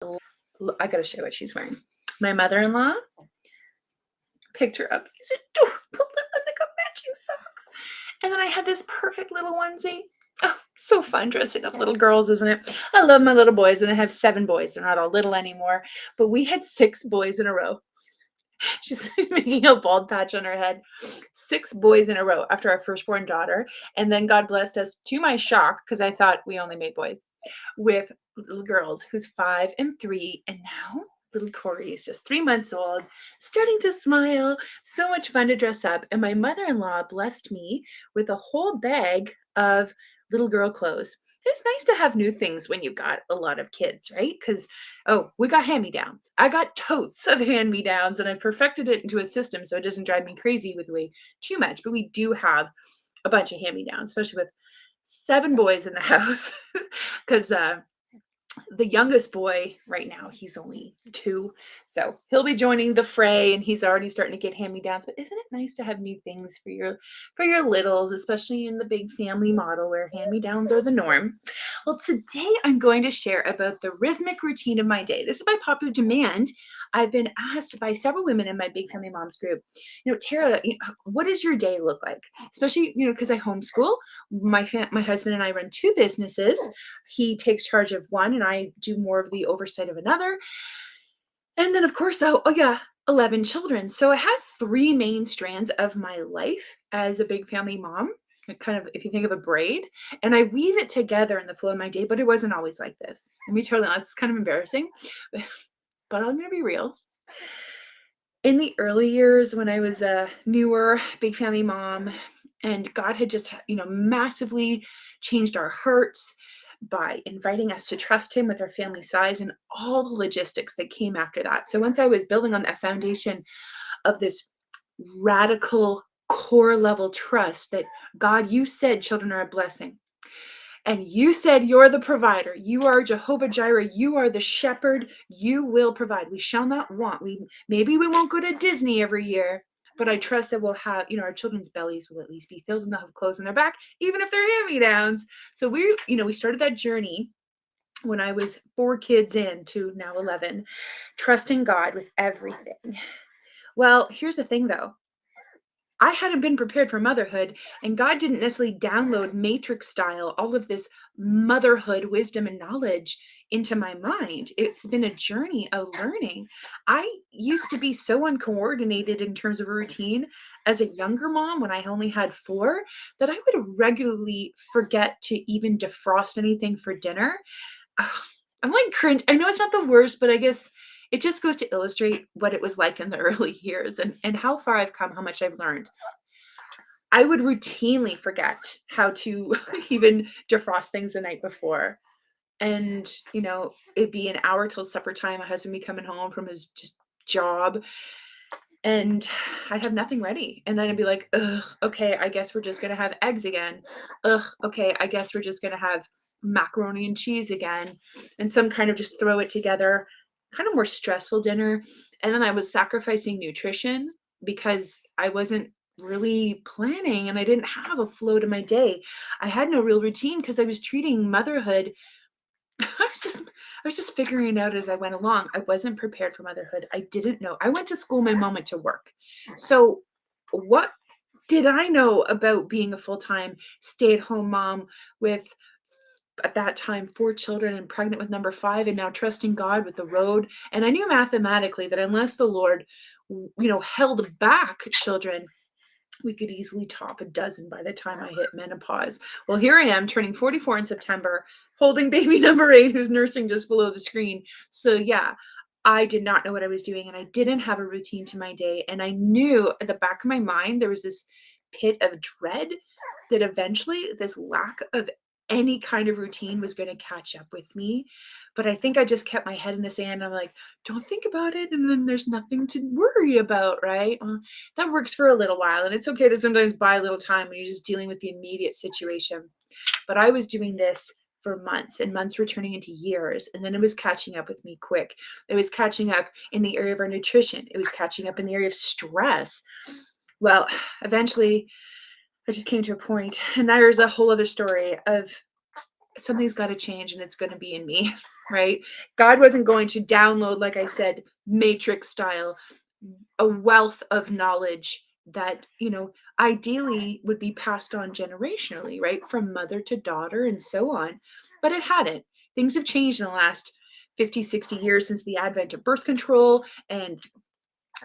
I gotta show you what she's wearing. My mother-in-law picked her up these adorable like matching socks. And then I had this perfect little onesie. Oh, so fun dressing up little girls, isn't it? I love my little boys, and I have 7 boys. They're not all little anymore, but we had 6 boys in a row. She's making a bald patch on her head. 6 boys in a row after our firstborn daughter. And then God blessed us, to my shock, because I thought we only made boys, with little girls who's 5 and 3. And now little Corey is just 3 months old, starting to smile. So much fun to dress up. And my mother-in-law blessed me with a whole bag of little girl clothes. It's nice to have new things when you've got a lot of kids, right? Because, oh, we got hand-me-downs. I got totes of hand-me-downs, and I've perfected it into a system so it doesn't drive me crazy with way too much. But we do have a bunch of hand-me-downs, especially with 7 boys in the house. Because the youngest boy right now, he's only 2, so he'll be joining the fray, and he's already starting to get hand-me-downs. But isn't it nice to have new things for your littles, especially in the big family model where hand-me-downs are the norm? Well, today I'm going to share about the rhythmic routine of my day. This is by popular demand. I've been asked by several women in my big family moms group, Tara, what does your day look like? Especially, because I homeschool. My husband and I run 2 businesses. He takes charge of one, and I do more of the oversight of another. And then, of course, oh yeah, 11 children. So I have 3 main strands of my life as a big family mom. Kind of, if you think of a braid, and I weave it together in the flow of my day, but it wasn't always like this. Let me tell you, it's kind of embarrassing, but I'm gonna be real. In the early years when I was a newer big family mom, and God had just, massively changed our hearts by inviting us to trust him with our family size and all the logistics that came after that. So once I was building on that foundation of this radical core level trust that God, you said children are a blessing. And you said you're the provider. You are Jehovah Jireh. You are the shepherd. You will provide. We shall not want. Maybe we won't go to Disney every year, but I trust that we'll have, our children's bellies will at least be filled and they'll have clothes on their back, even if they're hand-me-downs. So we started that journey when I was 4 kids in to now 11, trusting God with everything. Well, here's the thing though. I hadn't been prepared for motherhood, and God didn't necessarily download matrix style all of this motherhood wisdom and knowledge into my mind. It's been a journey of learning. I used to be so uncoordinated in terms of a routine as a younger mom when I only had 4 that I would regularly forget to even defrost anything for dinner. Ugh, I'm like cringe. I know it's not the worst, but I guess it just goes to illustrate what it was like in the early years and how far I've come, how much I've learned. I would routinely forget how to even defrost things the night before. And, it'd be an hour till supper time. My husband would be coming home from his just job, and I'd have nothing ready. And then I'd be like, ugh, okay, I guess we're just gonna have eggs again. Ugh, okay, I guess we're just gonna have macaroni and cheese again. And some kind of just throw it together, kind of more stressful dinner. And then I was sacrificing nutrition because I wasn't really planning and I didn't have a flow to my day. I had no real routine because I was treating motherhood. I was just figuring it out as I went along. I wasn't prepared for motherhood. I didn't know. I went to school, my mom went to work. So what did I know about being a full-time stay-at-home mom with, at that time, 4 children and pregnant with number 5, and now trusting God with the road? And I knew mathematically that unless the Lord, held back children, we could easily top a dozen by the time I hit menopause. Well, here I am turning 44 in September, holding baby number 8 who's nursing just below the screen. So yeah, I did not know what I was doing, and I didn't have a routine to my day. And I knew at the back of my mind there was this pit of dread that eventually this lack of any kind of routine was going to catch up with me. But I think I just kept my head in the sand. I'm like, don't think about it. And then there's nothing to worry about, right? That works for a little while. And it's okay to sometimes buy a little time when you're just dealing with the immediate situation. But I was doing this for months, and months were turning into years. And then it was catching up with me quick. It was catching up in the area of our nutrition. It was catching up in the area of stress. Well, eventually I just came to a point, and there's a whole other story of something's got to change and it's going to be in me, right? God wasn't going to download, like I said, matrix style, a wealth of knowledge that, ideally would be passed on generationally, right? From mother to daughter and so on. But it hadn't. Things have changed in the last 50, 60 years since the advent of birth control and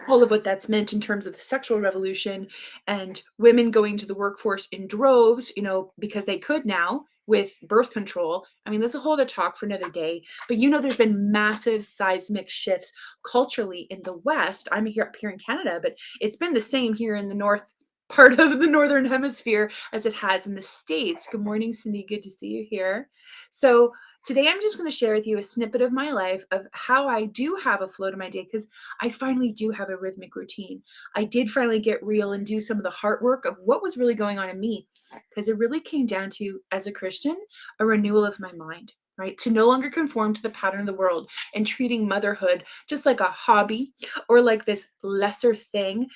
all of what that's meant in terms of the sexual revolution and women going to the workforce in droves, because they could now with birth control. I mean, that's a whole other talk for another day. But there's been massive seismic shifts culturally in the West. I'm up here in Canada, but it's been the same here in the north part of the northern hemisphere as it has in the States. Good morning, Cindy. Good to see you here. So today I'm just going to share with you a snippet of my life of how I do have a flow to my day, because I finally do have a rhythmic routine. I did finally get real and do some of the hard work of what was really going on in me, because it really came down to, as a Christian, a renewal of my mind, right? To no longer conform to the pattern of the world and treating motherhood just like a hobby or like this lesser thing,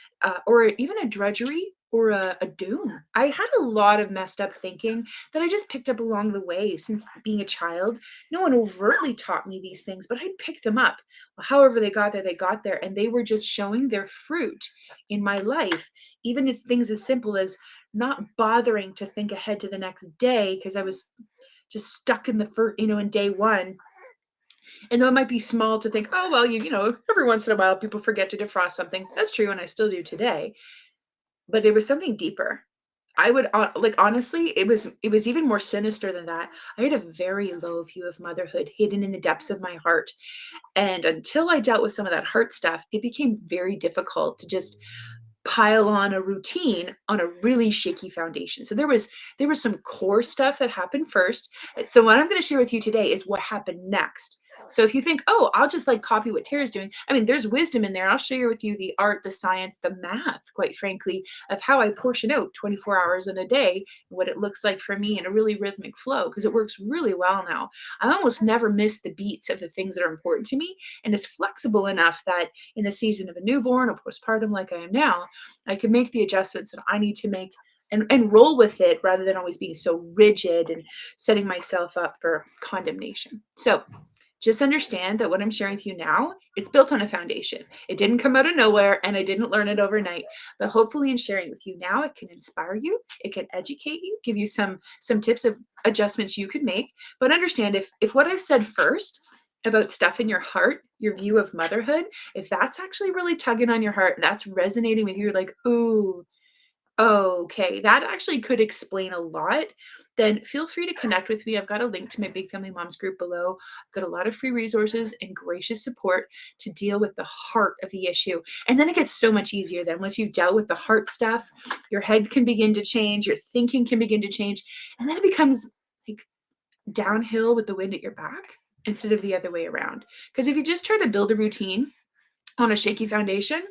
or even a drudgery or a doom. I had a lot of messed up thinking that I just picked up along the way since being a child. No one overtly taught me these things, but I picked them up. However they got there, and they were just showing their fruit in my life. Even as things as simple as not bothering to think ahead to the next day because I was just stuck in the first, in day one. And though it might be small to think, oh, well, every once in a while people forget to defrost something. That's true, and I still do today. But it was something deeper. I would honestly, it was even more sinister than that. I had a very low view of motherhood hidden in the depths of my heart. And until I dealt with some of that heart stuff, it became very difficult to just pile on a routine on a really shaky foundation. So there was some core stuff that happened first. So what I'm going to share with you today is what happened next. So if you think, oh, I'll just copy what Tara's doing. I mean, there's wisdom in there. I'll share with you the art, the science, the math, quite frankly, of how I portion out 24 hours in a day, what it looks like for me in a really rhythmic flow, because it works really well now. I almost never miss the beats of the things that are important to me. And it's flexible enough that in the season of a newborn or postpartum like I am now, I can make the adjustments that I need to make and roll with it rather than always being so rigid and setting myself up for condemnation. So just understand that what I'm sharing with you now, it's built on a foundation. It didn't come out of nowhere and I didn't learn it overnight. But hopefully in sharing with you now, it can inspire you, it can educate you, give you some tips of adjustments you could make. But understand if what I've said first about stuff in your heart, your view of motherhood, if that's actually really tugging on your heart, that's resonating with you, you're like, ooh, okay, that actually could explain a lot, then feel free to connect with me. I've got a link to my Big Family Moms group below. I've got a lot of free resources and gracious support to deal with the heart of the issue. And then it gets so much easier then. Once you've dealt with the heart stuff, your head can begin to change, your thinking can begin to change, and then it becomes like downhill with the wind at your back instead of the other way around. Because if you just try to build a routine on a shaky foundation,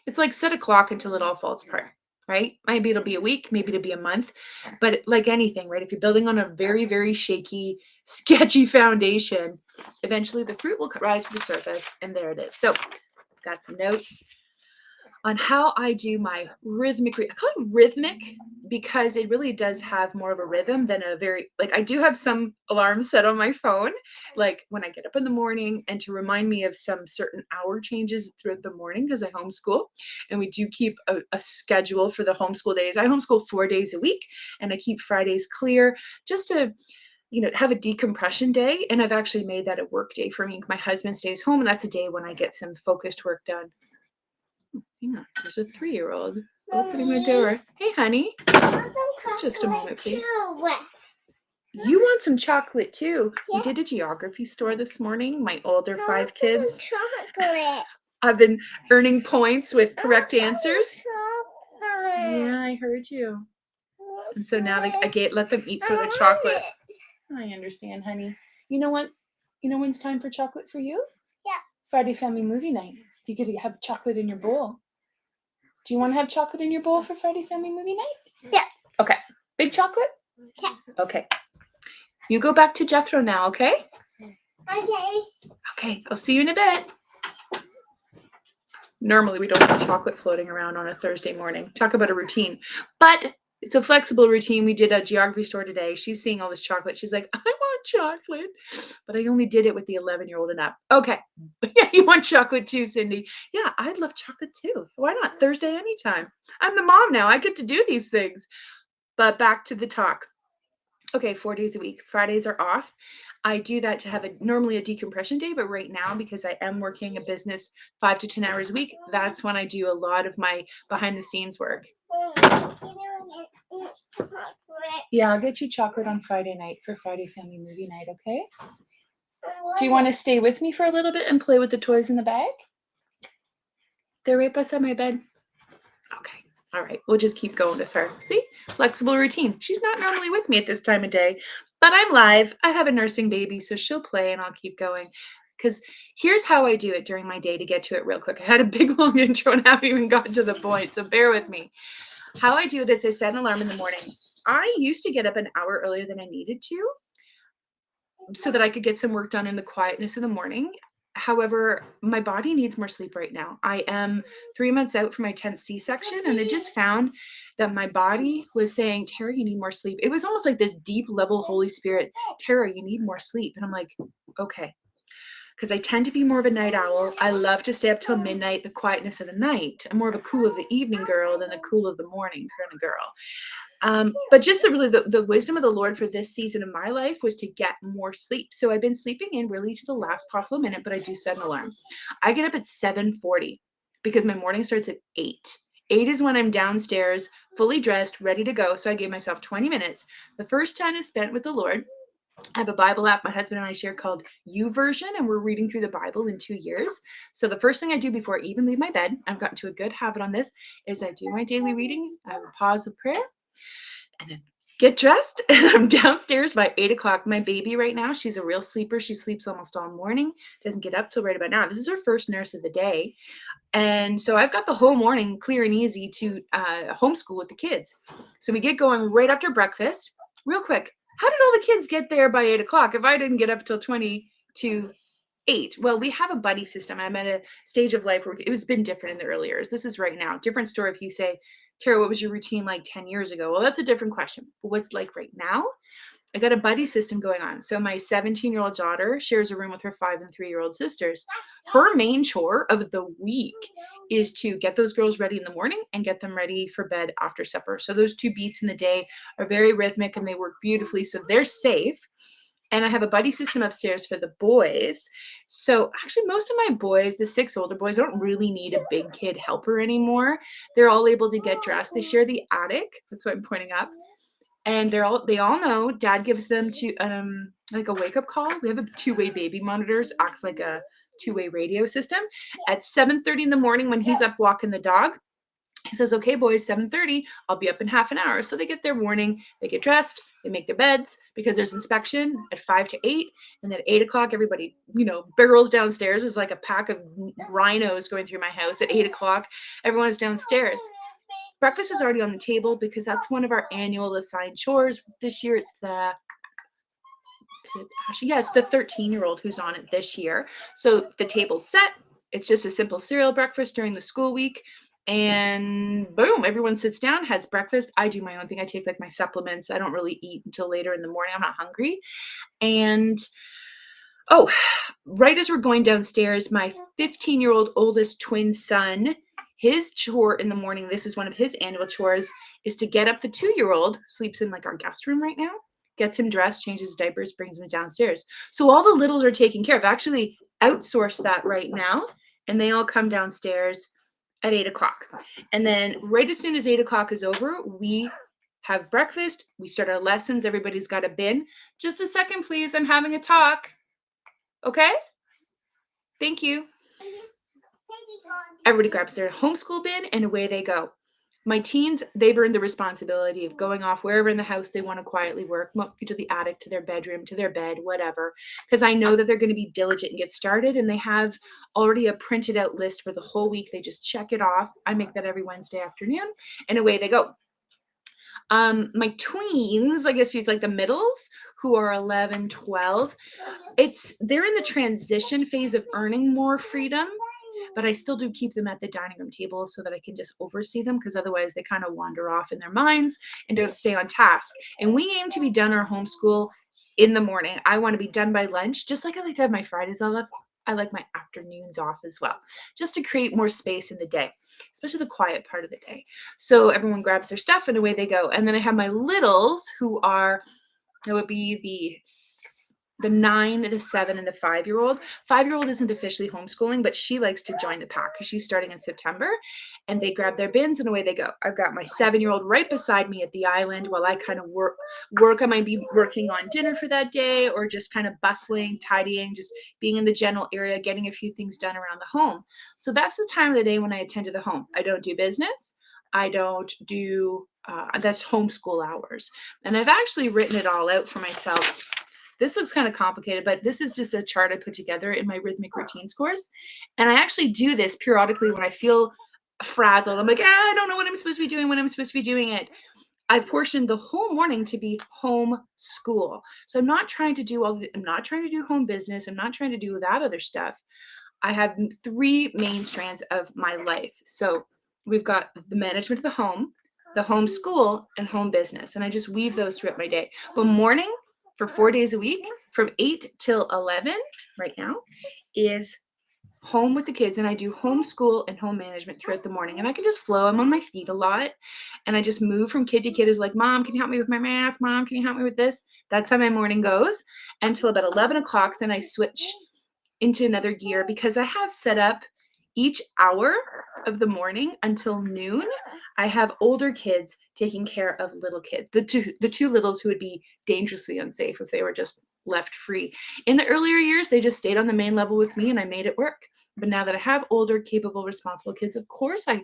it's like set a clock until it all falls apart, right? Maybe it'll be a week, maybe it'll be a month, but like anything, right? If you're building on a very, very shaky, sketchy foundation, eventually the fruit will rise to the surface, and there it is. So, got some notes on how I do my rhythmic. I call it rhythmic because it really does have more of a rhythm than a very, I do have some alarms set on my phone, like when I get up in the morning and to remind me of some certain hour changes throughout the morning because I homeschool. And we do keep a schedule for the homeschool days. I homeschool 4 days a week and I keep Fridays clear just to have a decompression day. And I've actually made that a work day for me. My husband stays home and that's a day when I get some focused work done. Hang on, there's a 3-year-old opening my door. Hey, honey. Just a moment, please. You want some chocolate too? Yeah. We did a geography store this morning. My older 5 kids. Chocolate. I've been earning points with correct answers. Yeah, I heard you. And so now I let them eat some of the chocolate. I understand, honey. You know what? You know when's time for chocolate for you? Yeah. Friday family movie night. So you get to have chocolate in your bowl. Do you want to have chocolate in your bowl for Friday family movie night? Yeah. Okay. Big chocolate? Yeah. Okay. You go back to Jethro now, okay? Okay. Okay. I'll see you in a bit. Normally, we don't have chocolate floating around on a Thursday morning. Talk about a routine. But It's a flexible routine. We did a geography store today. She's seeing all this chocolate. She's like, I want chocolate. But I only did it with the 11-year-old and up. Okay. Yeah, you want chocolate too, Cindy. Yeah, I'd love chocolate too. Why not? Thursday anytime. I'm the mom now. I get to do these things. But back to the talk. Okay, 4 days a week. Fridays are off. I do that to have normally a decompression day, but right now, because I am working a business 5 to 10 hours a week, that's when I do a lot of my behind the scenes work. Yeah, I'll get you chocolate on Friday night for Friday family movie night, okay? Do you want to stay with me for a little bit and play with the toys in the bag? They're right beside my bed. Okay. All right. We'll just keep going with her. See? Flexible routine. She's not normally with me at this time of day, but I'm live. I have a nursing baby, so she'll play and I'll keep going. Because here's how I do it during my day to get to it real quick. I had a big, long intro and haven't even gotten to the point, so bear with me. How I do it is I set an alarm in the morning. I used to get up an hour earlier than I needed to so that I could get some work done in the quietness of the morning. However, my body needs more sleep right now. I am 3 months out from my 10th C-section, and I just found that my body was saying, Tara, you need more sleep. It was almost like this deep level Holy Spirit, Tara, you need more sleep. And I'm like, okay. Because I tend to be more of a night owl. I love to stay up till midnight, the quietness of the night. I'm more of a cool of the evening girl than the cool of the morning kind of girl. But just the wisdom of the Lord for this season of my life was to get more sleep. So I've been sleeping in really to the last possible minute, but I do set an alarm. I get up at 7:40 because my morning starts at 8. 8 is when I'm downstairs, fully dressed, ready to go. So I gave myself 20 minutes. The first 10 is spent with the Lord. I have a Bible app my husband and I share called YouVersion, and we're reading through the Bible in 2 years. So the first thing I do before I even leave my bed, I've gotten to a good habit on this, is I do my daily reading. I have a pause of prayer. And then get dressed. And I'm downstairs by 8 o'clock. My baby right now, she's a real sleeper. She sleeps almost all morning, doesn't get up till right about now. This is her first nurse of the day. And so I've got the whole morning clear and easy to homeschool with the kids. So we get going right after breakfast. Real quick, how did all the kids get there by 8 o'clock if I didn't get up till 20 to 8? Well, we have a buddy system. I'm at a stage of life where it has been different in the early years. This is right now. Different story if you say, Tara, what was your routine like 10 years ago? Well, that's a different question. But what's like right now? I got a buddy system going on. So my 17-year-old daughter shares a room with her 5 and 3-year-old sisters. Her main chore of the week is to get those girls ready in the morning and get them ready for bed after supper. So those 2 beats in the day are very rhythmic and they work beautifully. So they're safe. And I have a buddy system upstairs for the boys. So actually most of my boys, the 6 older boys, don't really need a big kid helper anymore. They're all able to get dressed. They share the attic. That's what I'm pointing up. And they all know dad gives them to like a wake-up call. We have a 2-way baby monitors, acts like a 2-way radio system. At 7:30 in the morning when he's up walking the dog, he says, okay, boys, 7:30, I'll be up in half an hour. So they get their warning, they get dressed, they make their beds because there's inspection at 5 to 8. And then at 8 o'clock, everybody, barrels downstairs. There's like a pack of rhinos going through my house at 8 o'clock. Everyone's downstairs. Breakfast is already on the table because that's one of our annual assigned chores. This year it's the 13-year-old who's on it this year. So the table's set. It's just a simple cereal breakfast during the school week. And boom, everyone sits down, has breakfast. I do my own thing. I take like my supplements. I don't really eat until later in the morning. I'm not hungry. And right as we're going downstairs, my 15-year-old oldest twin son, his chore in the morning, this is one of his annual chores, is to get up the 2-year-old, sleeps in like our guest room right now, gets him dressed, changes diapers, brings him downstairs. So all the littles are taken care of. Actually outsourced that right now. And they all come downstairs at 8 o'clock. And then right as soon as 8 o'clock is over, we have breakfast. We start our lessons. Everybody's got a bin. Just a second, please. I'm having a talk. Okay? Thank you. Everybody grabs their homeschool bin and away they go. My teens, they've earned the responsibility of going off wherever in the house they want to quietly work, to the attic, to their bedroom, to their bed, whatever, because I know that they're going to be diligent and get started, and they have already a printed out list for the whole week. They just check it off. I make that every Wednesday afternoon, and away they go. My tweens, I guess she's like the middles, who are 11, 12, they're in the transition phase of earning more freedom. but I still do keep them at the dining room table so that I can just oversee them, because otherwise they kind of wander off in their minds and don't stay on task. And we aim to be done our homeschool in the morning. I want to be done by lunch, just like I like to have my Fridays off. I like my afternoons off as well, just to create more space in the day, especially the quiet part of the day. So everyone grabs their stuff and away they go. And then I have my littles who are, it would be the 9, the 7, and the 5-year-old. 5-year-old isn't officially homeschooling, but she likes to join the pack because she's starting in September. And they grab their bins and away they go. I've got my 7-year-old right beside me at the island while I kind of work. I might be working on dinner for that day, or just kind of bustling, tidying, just being in the general area, getting a few things done around the home. So that's the time of the day when I attend to the home. I don't do business. I don't do, that's homeschool hours. And I've actually written it all out for myself. This looks kind of complicated, but this is just a chart I put together in my Rhythmic Routines course. And I actually do this periodically when I feel frazzled. I'm like, I don't know what I'm supposed to be doing when I'm supposed to be doing it. I've portioned the whole morning to be home school. So I'm not trying to do I'm not trying to do home business. I'm not trying to do that other stuff. I have 3 main strands of my life. So we've got the management of the home, the home school, and home business. And I just weave those throughout my day. But morning, for 4 days a week, from 8 till 11 right now, is home with the kids, and I do homeschool and home management throughout the morning. And I can just flow. I'm on my feet a lot, and I just move from kid to kid. Is like, Mom, can you help me with my math? Mom, can you help me with this? That's how my morning goes until about 11 o'clock. Then I switch into another gear because I have set up each hour of the morning until noon. I have older kids taking care of little kids, the two littles who would be dangerously unsafe if they were just left free. In the earlier years, they just stayed on the main level with me and I made it work. But now that I have older, capable, responsible kids, of course, I,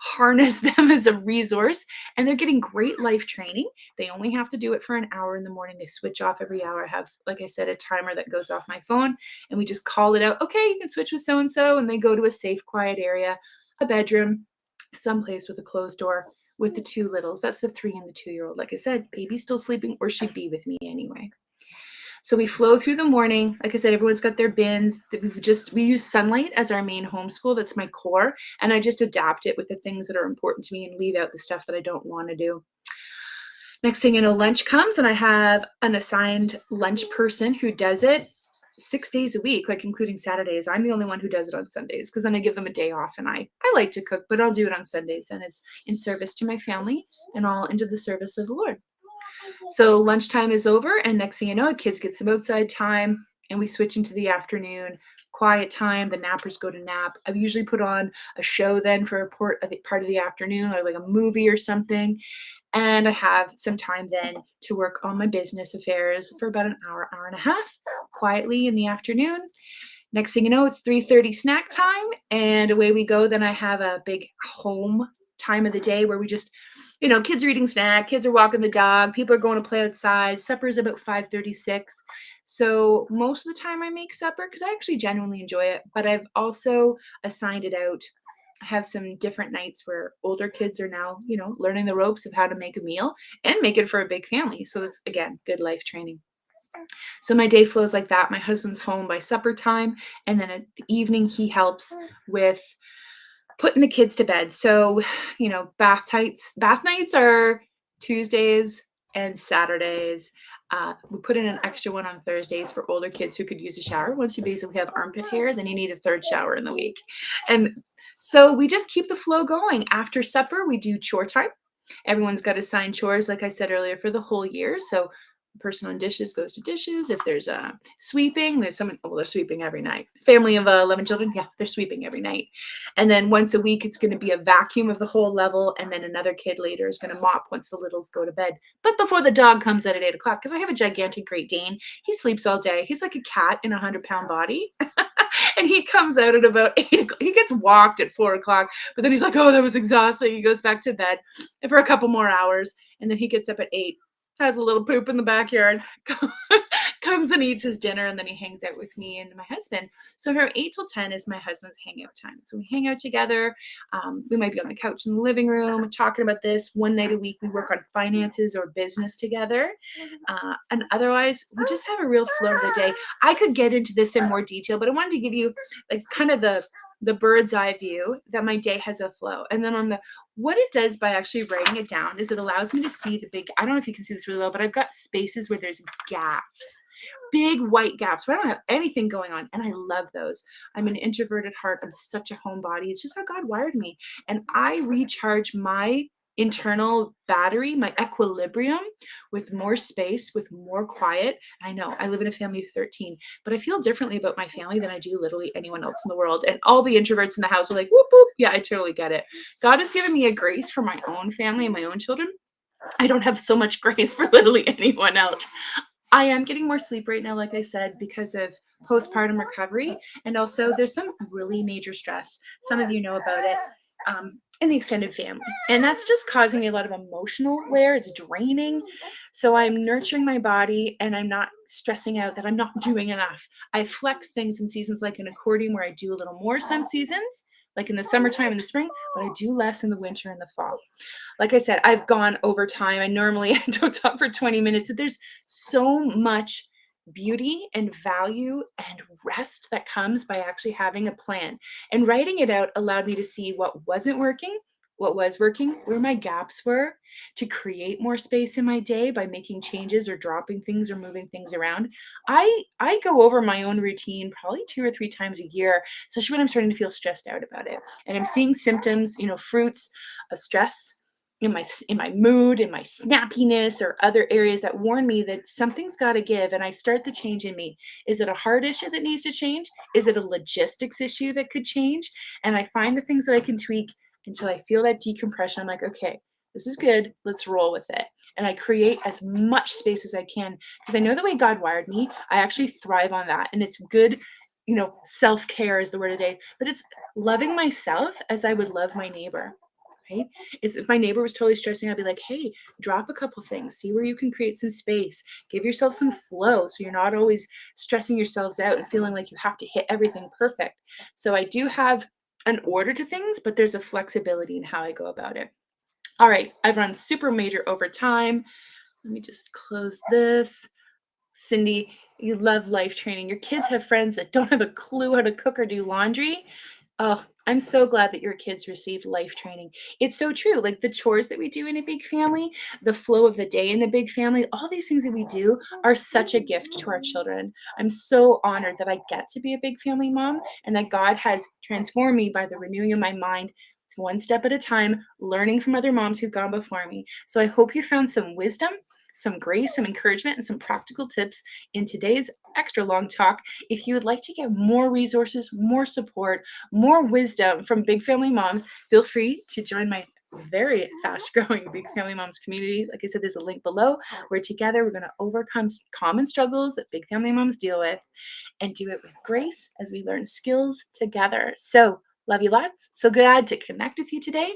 harness them as a resource, and they're getting great life training. They only have to do it for an hour in the morning. They switch off every hour. I have, like I said, a timer that goes off my phone, and we just call it out. Okay, you can switch with so-and-so, and they go to a safe, quiet area, a bedroom, someplace with a closed door with the 2 littles. That's the 3 and the 2-year-old. Like I said, baby's still sleeping, or she'd be with me anyway. So we flow through the morning. Like I said, everyone's got their bins. We use sunlight as our main homeschool. That's my core. And I just adapt it with the things that are important to me and leave out the stuff that I don't want to do. Next thing you know, lunch comes, and I have an assigned lunch person who does it 6 days a week, like including Saturdays. I'm the only one who does it on Sundays because then I give them a day off, and I like to cook, but I'll do it on Sundays, and it's in service to my family and all into the service of the Lord. So lunchtime is over, and next thing you know, kids get some outside time, and we switch into the afternoon, quiet time. The nappers go to nap. I've usually put on a show then for a part of the afternoon, or like a movie or something. And I have some time then to work on my business affairs for about an hour, hour and a half, quietly in the afternoon. Next thing you know, it's 3:30 snack time, and away we go. Then I have a big home time of the day where we just, kids are eating snack, kids are walking the dog, people are going to play outside. Supper is about 5:36. So most of the time I make supper because I actually genuinely enjoy it, but I've also assigned it out. I have some different nights where older kids are now, learning the ropes of how to make a meal and make it for a big family. So it's, again, good life training. So my day flows like that. My husband's home by supper time, and then at the evening he helps with putting the kids to bed. So, bath nights are Tuesdays and Saturdays. We put in an extra one on Thursdays for older kids who could use a shower. Once you basically have armpit hair, then you need a 3rd shower in the week. And so we just keep the flow going. After supper, we do chore time. Everyone's got assigned chores, like I said earlier, for the whole year. So person on dishes goes to dishes. If there's sweeping, there's someone, they're sweeping every night. Family of 11 children, yeah, they're sweeping every night. And then once a week, it's going to be a vacuum of the whole level. And then another kid later is going to mop once the littles go to bed. But before the dog comes out at 8 o'clock, because I have a gigantic Great Dane. He sleeps all day. He's like a cat in a 100-pound body. And he comes out at about 8 o'clock. He gets walked at 4 o'clock, but then he's like, oh, that was exhausting. He goes back to bed for a couple more hours. And then he gets up at 8. Has a little poop in the backyard, comes and eats his dinner, and then he hangs out with me and my husband. So from 8 till 10 is my husband's hangout time. So we hang out together. We might be on the couch in the living room talking about this. One night a week, we work on finances or business together. And otherwise, we just have a real flow of the day. I could get into this in more detail, but I wanted to give you like kind of the the bird's eye view, that my day has a flow. And then on the, what it does by actually writing it down is it allows me to see the big, I don't know if you can see this really well, but I've got spaces where there's gaps, big white gaps where I don't have anything going on. And I love those. I'm an introverted heart. I'm such a homebody. It's just how God wired me. And I recharge my internal battery, my equilibrium, with more space, with more quiet. I know I live in a family of 13, but I feel differently about my family than I do literally anyone else in the world. And all the introverts in the house are like, whoop, whoop. Yeah, I totally get it. God has given me a grace for my own family and my own children. I don't have so much grace for literally anyone else. I am getting more sleep right now, like I said, because of postpartum recovery. And also, there's some really major stress. Some of you know about it in the extended family. And that's just causing me a lot of emotional wear. It's draining. So I'm nurturing my body and I'm not stressing out that I'm not doing enough. I flex things in seasons like an accordion where I do a little more some seasons, like in the summertime and the spring, but I do less in the winter and the fall. Like I said, I've gone over time. I normally I don't talk for 20 minutes, but there's so much beauty and value and rest that comes by actually having a plan. And writing it out allowed me to see what wasn't working, what was working, where my gaps were, to create more space in my day by making changes or dropping things or moving things around. I go over my own routine probably 2 or 3 times a year, especially when I'm starting to feel stressed out about it. And I'm seeing symptoms, fruits of stress in my mood, in my snappiness, or other areas that warn me that something's got to give. And I start the change in me. Is it a heart issue that needs to change? Is it a logistics issue that could change? And I find the things that I can tweak until I feel that decompression. I'm like, okay, this is good. Let's roll with it. And I create as much space as I can because I know the way God wired me, I actually thrive on that. And it's good. Self-care is the word of the day, but it's loving myself as I would love my neighbor. Right? If my neighbor was totally stressing, I'd be like, hey, drop a couple things, see where you can create some space, give yourself some flow so you're not always stressing yourselves out and feeling like you have to hit everything perfect. So I do have an order to things, but there's a flexibility in how I go about it. All right, I've run super major over time. Let me just close this. Cindy, you love life training. Your kids have friends that don't have a clue how to cook or do laundry. Oh, I'm so glad that your kids received life training. It's so true. Like the chores that we do in a big family, the flow of the day in the big family, all these things that we do are such a gift to our children. I'm so honored that I get to be a big family mom and that God has transformed me by the renewing of my mind one step at a time, learning from other moms who've gone before me. So I hope you found some wisdom, some grace, some encouragement, and some practical tips in today's extra long talk. If you would like to get more resources, more support, more wisdom from big family moms, feel free to join my very fast growing big family moms community. Like I said, there's a link below where together we're going to overcome common struggles that big family moms deal with and do it with grace as we learn skills together. So love you lots. So glad to connect with you today.